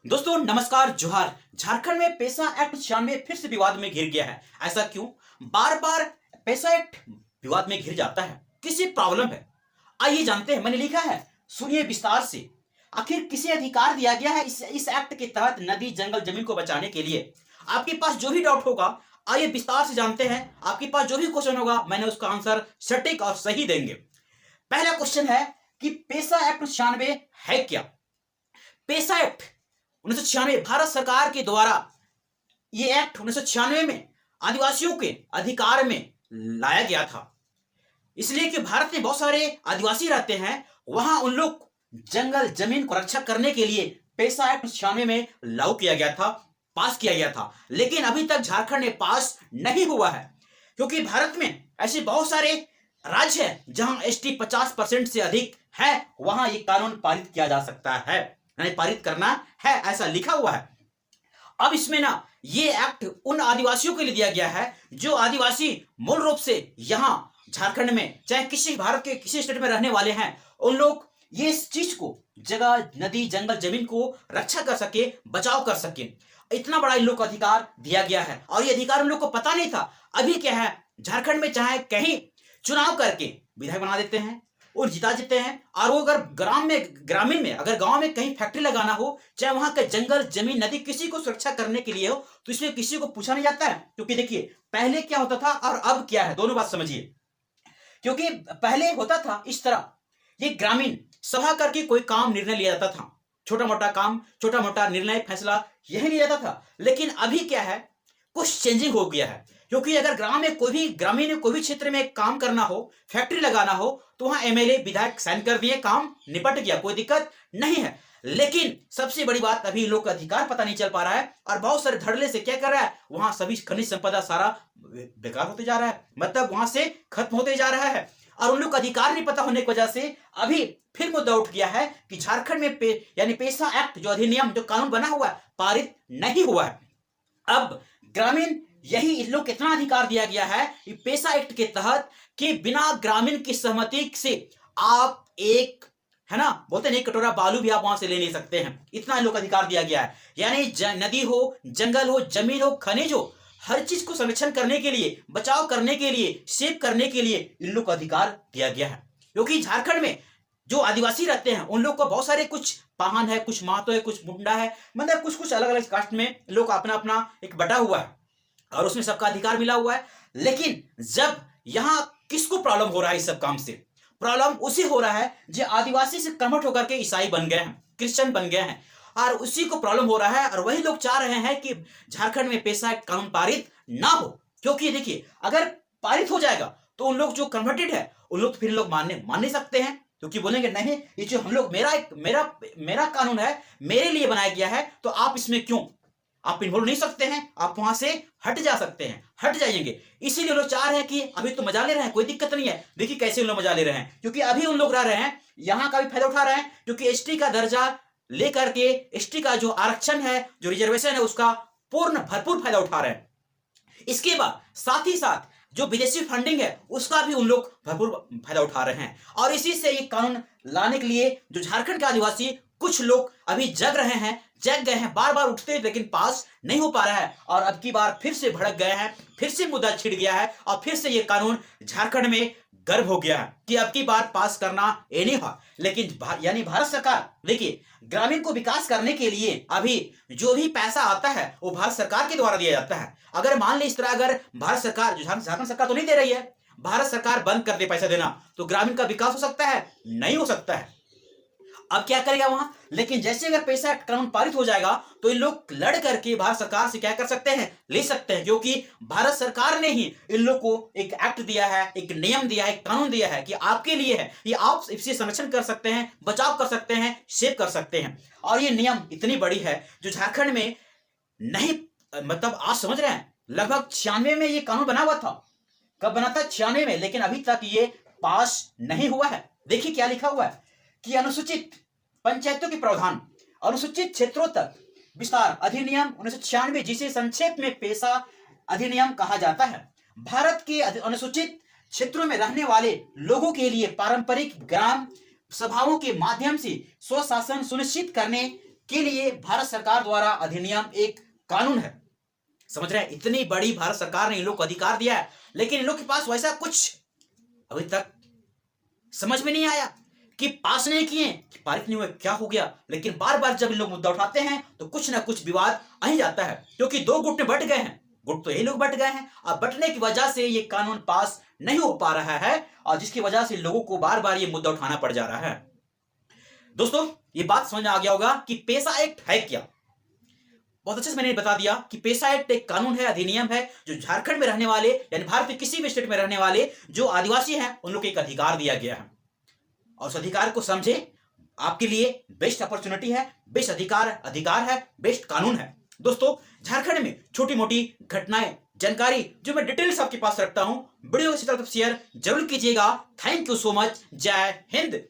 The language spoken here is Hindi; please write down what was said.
दोस्तों नमस्कार जोहार। झारखंड में पेसा एक्ट 96 फिर से विवाद में घिर गया है। ऐसा क्यों? बार बार पेसा एक्ट विवाद में घिर जाता है, किसी प्रॉब्लम है? आइए जानते हैं। मैंने लिखा है, सुनिए विस्तार से। आखिर किसे अधिकार दिया गया है इस एक्ट के तहत नदी जंगल जमीन को बचाने के लिए? आपके पास जो भी डाउट होगा, आइए विस्तार से जानते हैं। आपके पास जो भी क्वेश्चन होगा, मैंने उसका आंसर सटीक और सही देंगे। पहला क्वेश्चन है कि पेसा एक्ट 96 है क्या? पेसा एक्ट 1996 भारत सरकार के द्वारा यह एक्ट 1996 में आदिवासियों के अधिकार में लाया गया था। इसलिए कि भारत में बहुत सारे आदिवासी रहते हैं, वहां उन लोग जंगल जमीन को रक्षा करने के लिए पेसा एक्ट 96 में लागू किया गया था, पास किया गया था। लेकिन अभी तक झारखंड में पास नहीं हुआ है, क्योंकि भारत में ऐसे बहुत सारे राज्य है जहां एसटी 50% से अधिक है, वहां ये कानून पारित किया जा सकता है, यानी पारित करना है, ऐसा लिखा हुआ है। अब इसमें ना ये एक्ट उन आदिवासियों के लिए दिया गया है जो आदिवासी मूल रूप से यहां झारखंड में चाहे किसी भारत के किसी स्टेट में रहने वाले हैं। उन लोग ये इस चीज को, जगह नदी जंगल जमीन को रक्षा कर सके, बचाव कर सके। इतना बड़ा इन लोग को अधिकार दिया गया है और ये अधिकार उन लोग को पता नहीं था। अभी क्या है, झारखंड में चाहे कहीं चुनाव करके विधायक बना देते हैं और जिता देते हैं। और वो अगर ग्रामीण में अगर गांव में कहीं फैक्ट्री लगाना हो, चाहे वहां का जंगल जमीन नदी किसी को सुरक्षा करने के लिए हो, तो इसमें किसी को पूछा नहीं जाता है। क्योंकि देखिए पहले क्या होता था और अब क्या है, दोनों बात समझिए। क्योंकि पहले होता था इस तरह, ये ग्रामीण सभा करके कोई काम निर्णय लिया जाता था, छोटा मोटा काम, छोटा मोटा निर्णय फैसला यही लिया जाता था। लेकिन अभी क्या है, कुछ चेंजिंग हो गया है। क्योंकि अगर ग्रामीण में कोई भी क्षेत्र में काम करना हो, फैक्ट्री लगाना हो, तो वहां एमएलए विधायक साइन कर दिए, काम निपट गया, कोई दिक्कत नहीं है। लेकिन सबसे बड़ी बात, अभी लोग का अधिकार पता नहीं चल पा रहा है और बहुत सारे धड़ल्ले से क्या कर रहा है, वहां सभी खनिज संपदा सारा बेकार होते जा रहा है, मतलब वहां से खत्म होते जा रहा है। और उन लोग का अधिकार नहीं पता होने की वजह से अभी फिर मुद्दा उठ गया है कि झारखंड में यानी पेसा एक्ट जो अधिनियम जो कानून बना हुआ है, पारित नहीं हुआ है। अब ग्रामीण यही इन लोग कितना अधिकार दिया गया है कि पेसा एक्ट के तहत कि बिना ग्रामीण की सहमति से आप एक, है ना, बोलते नहीं, कटोरा बालू भी आप वहां से ले नहीं सकते हैं। इतना इन लोग अधिकार दिया गया है। यानी नदी हो, जंगल हो, जमीन हो, खनिज हो, हर चीज को संरक्षण करने के लिए, बचाव करने के लिए, सेव करने के लिए इन लोग को अधिकार दिया गया है। क्योंकि झारखंड में जो आदिवासी रहते हैं उन लोग को बहुत सारे, कुछ पाहन है, कुछ महतो है, कुछ मुंडा है, मतलब कुछ कुछ अलग अलग कास्ट में लोग अपना अपना एक बटा हुआ है और उसमें सबका अधिकार मिला हुआ है। लेकिन जब यहां किसको प्रॉब्लम हो रहा है, इस सब काम से प्रॉब्लम उसे हो रहा है जो आदिवासी से कन्वर्ट होकर के ईसाई बन गए हैं, क्रिश्चियन बन गए हैं, और उसी को प्रॉब्लम हो रहा है। और वही लोग चाह रहे हैं कि झारखंड में पेसा एक्ट कानून पारित ना हो। क्योंकि देखिए अगर पारित हो जाएगा तो उन लोग जो कन्वर्टेड है उन लोग फिर लोग मान नहीं सकते हैं। क्योंकि बोलेंगे नहीं, ये जो हम लोग मेरा कानून है, मेरे लिए बनाया गया है, तो आप इसमें क्यों, आप इन्वॉल्व नहीं सकते हैं, आप वहां से हट जा सकते हैं, हट जाएंगे। इसीलिए लोग चाह रहे हैं कि अभी तो मजा ले रहे हैं, कोई दिक्कत नहीं है। देखिए कैसे उन लोग मजा ले रहे हैं, क्योंकि अभी उन लोग रह रहे हैं, यहां का भी फायदा उठा रहे हैं। क्योंकि एसटी का दर्जा लेकर के एसटी का जो आरक्षण है, जो रिजर्वेशन है, उसका भरपूर फायदा उठा रहे हैं। इसके बाद साथ ही साथ जो विदेशी फंडिंग है उसका भी उन लोग भरपूर फायदा उठा रहे हैं। और इसी से ये कानून लाने के लिए जो झारखंड के आदिवासी कुछ लोग अभी जग गए हैं, बार बार उठते, लेकिन पास नहीं हो पा रहा है। और अब की बार फिर से भड़क गए हैं, फिर से मुद्दा छिड़ गया है और फिर से ये कानून झारखंड में गर्व हो गया है कि अब की बार पास करना ये नहीं हुआ। लेकिन यानी भारत सरकार, देखिए ग्रामीण को विकास करने के लिए अभी जो भी पैसा आता है वो भारत सरकार के द्वारा दिया जाता है। अगर मान ली इस तरह अगर भारत सरकार, जो झारखंड सरकार तो नहीं दे रही है, भारत सरकार बंद कर दे पैसा देना, तो ग्रामीण का विकास हो सकता है? नहीं हो सकता है। अब क्या करेगा वहां? लेकिन जैसे अगर पैसा कानून पारित हो जाएगा तो इन लोग लड़ करके भारत सरकार से क्या कर सकते हैं, ले सकते हैं। क्योंकि भारत सरकार ने ही इन लोग को एक एक्ट दिया है, एक नियम दिया है, एक कानून दिया है कि आपके लिए है, ये आप इससे संरक्षण कर सकते हैं, बचाव कर सकते हैं, सेव कर सकते हैं। और ये नियम इतनी बड़ी है जो झारखंड में नहीं, मतलब आप समझ रहे हैं, लगभग 96 में ये कानून बना हुआ था। कब बना था? 96 में। लेकिन अभी तक ये पास नहीं हुआ है। देखिए क्या लिखा हुआ है कि अनुसूचित पंचायतों के प्रावधान, अनुसूचित क्षेत्रों तक विस्तार अधिनियम 1996, जिसे संक्षेप में पेसा अधिनियम कहा जाता है, भारत के अनुसूचित क्षेत्रों में रहने वाले लोगों के लिए पारंपरिक ग्राम सभाओं के माध्यम से स्वशासन सुनिश्चित करने के लिए भारत सरकार द्वारा अधिनियम एक कानून है। समझ रहे हैं, इतनी बड़ी भारत सरकार ने इन लोग को अधिकार दिया है, लेकिन इन लोग के पास वैसा कुछ अभी तक समझ में नहीं आया कि पास नहीं किए, कि पारित नहीं हुए, क्या हो गया। लेकिन बार बार जब इन लोग मुद्दा उठाते हैं तो कुछ ना कुछ विवाद आ ही जाता है, क्योंकि दो गुट में बट गए हैं। गुट तो यही लोग बट गए हैं, अब बटने की वजह से ये कानून पास नहीं हो पा रहा है, और जिसकी वजह से लोगों को बार बार ये मुद्दा उठाना पड़ जा रहा है। दोस्तों, ये बात समझ में आ गया होगा कि पेशा एक्ट है क्या। बहुत अच्छे से मैंने बता दिया कि पेशा एक्ट एक कानून है, अधिनियम है, जो झारखंड में रहने वाले यानी भारत के किसी भी स्टेट में रहने वाले जो आदिवासी हैं उन लोग को एक अधिकार दिया गया है, और उस अधिकार को समझे। आपके लिए बेस्ट अपॉर्चुनिटी है, बेस्ट अधिकार है, बेस्ट कानून है। दोस्तों, झारखंड में छोटी मोटी घटनाएं, जानकारी जो मैं डिटेल्स आपके पास रखता हूं, वीडियो को शेयर जरूर कीजिएगा। Thank you so much. जय हिंद।